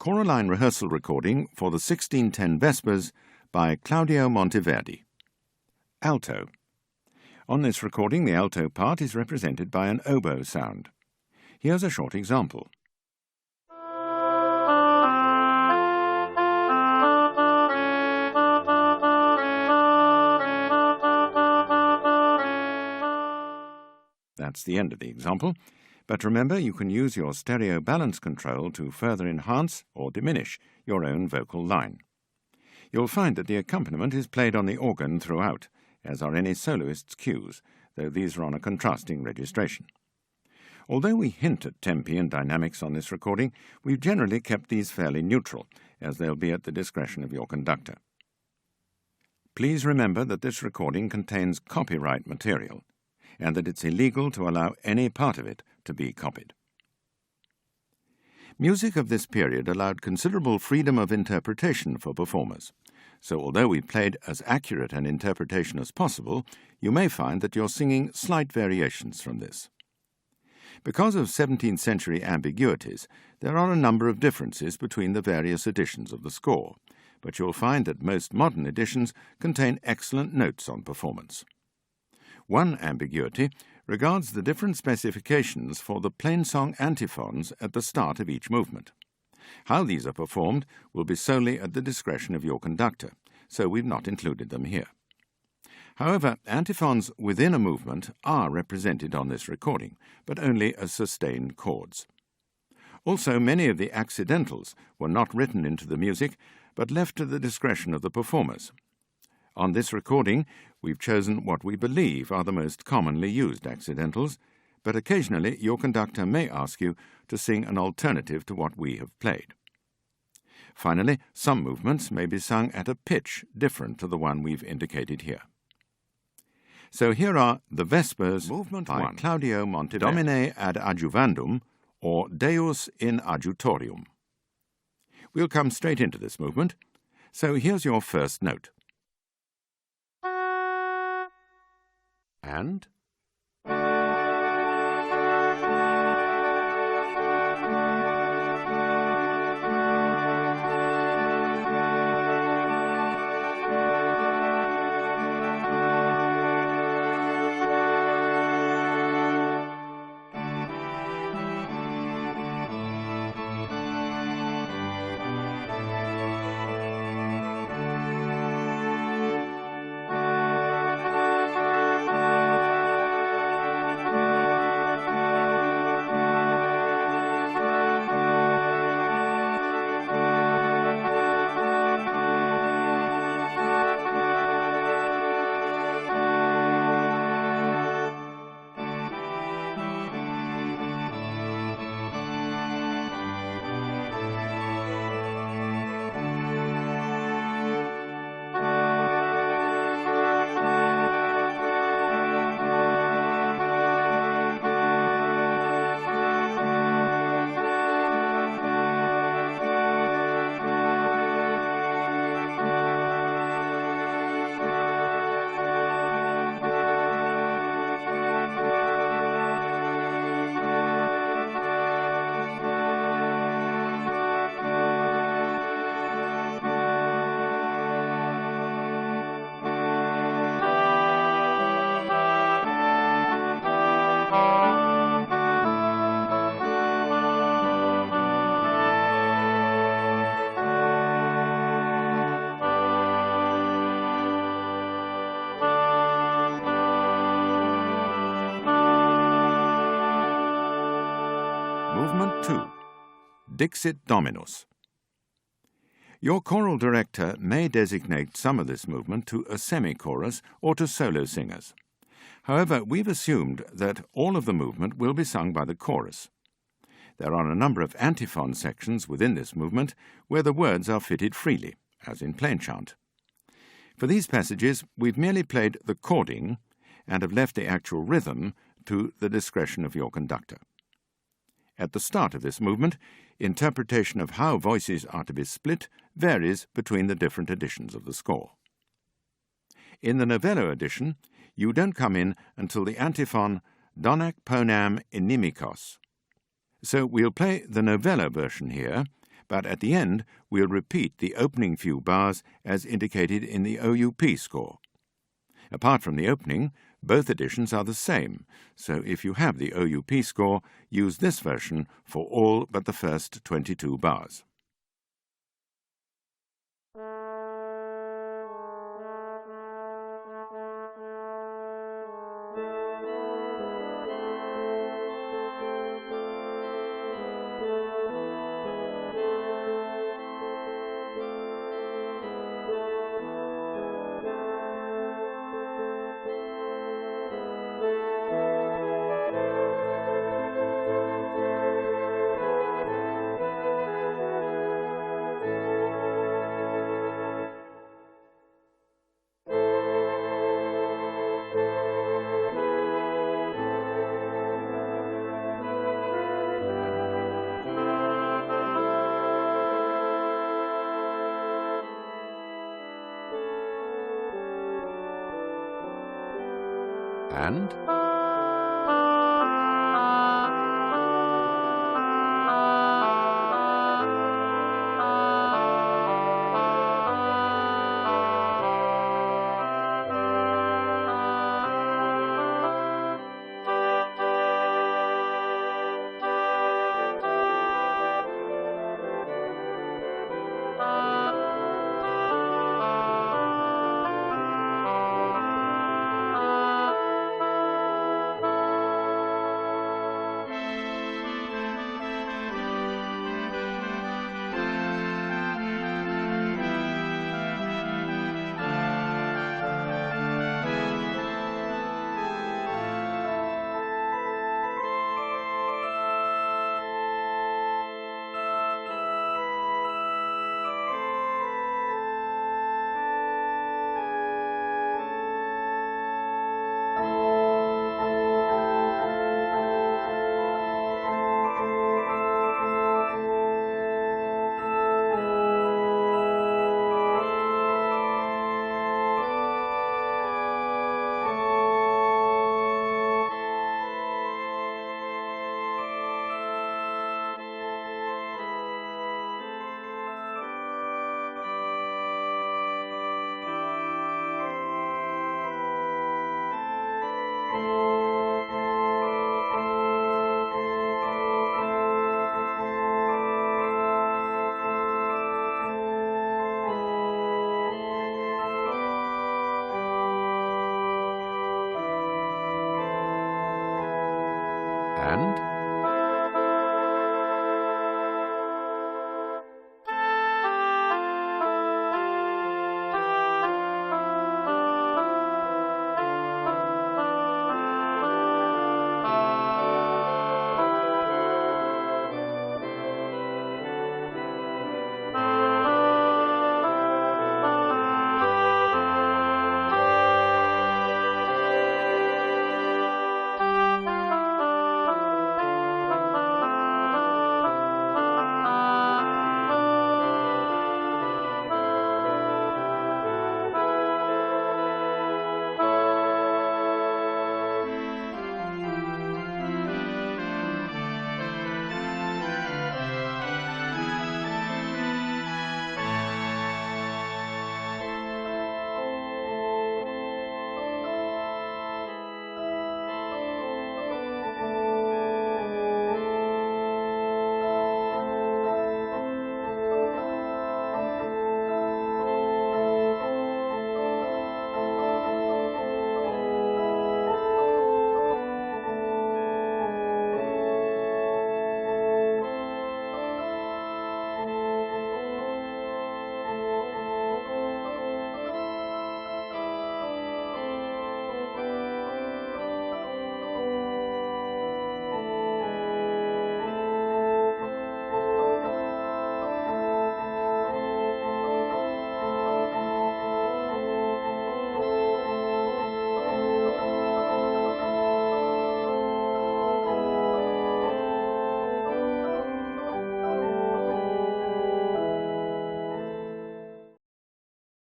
choraline rehearsal recording for the 1610 Vespers by Claudio Monteverdi. Alto. On this recording, the alto part is represented by an oboe sound. Here's a short example. That's the end of the example, but remember you can use your stereo balance control to further enhance or diminish your own vocal line. You'll find that the accompaniment is played on the organ throughout, as are any soloist's cues, though these are on a contrasting registration. Although we hint at tempi and dynamics on this recording, we've generally kept these fairly neutral, as they'll be at the discretion of your conductor. Please remember that this recording contains copyright material, and that it's illegal to allow any part of it to be copied. Music of this period allowed considerable freedom of interpretation for performers, so although we played as accurate an interpretation as possible, you may find that you're singing slight variations from this. Because of 17th century ambiguities, there are a number of differences between the various editions of the score, but you'll find that most modern editions contain excellent notes on performance. One ambiguity regards the different specifications for the plainsong antiphons at the start of each movement. How these are performed will be solely at the discretion of your conductor, so we've not included them here. However, antiphons within a movement are represented on this recording, but only as sustained chords. Also, many of the accidentals were not written into the music, but left to the discretion of the performers. On this recording, we've chosen what we believe are the most commonly used accidentals, but occasionally your conductor may ask you to sing an alternative to what we have played. Finally, some movements may be sung at a pitch different to the one we've indicated here. So here are the Vespers Movement by 1. Claudio Monteverdi, Domine ad adjuvandum, or Deus in adjutorium. We'll come straight into this movement, so here's your first note. And Movement 2. Dixit Dominus. Your choral director may designate some of this movement to a semi-chorus or to solo singers. However, we've assumed that all of the movement will be sung by the chorus. There are a number of antiphon sections within this movement where the words are fitted freely, as in plain chant. For these passages, we've merely played the chording and have left the actual rhythm to the discretion of your conductor. At the start of this movement, interpretation of how voices are to be split varies between the different editions of the score. In the Novello edition, you don't come in until the antiphon Donac ponam inimikos. So we'll play the Novello version here, but at the end we'll repeat the opening few bars as indicated in the OUP score. Apart from the opening, both editions are the same, so if you have the OUP score, use this version for all but the first 22 bars. And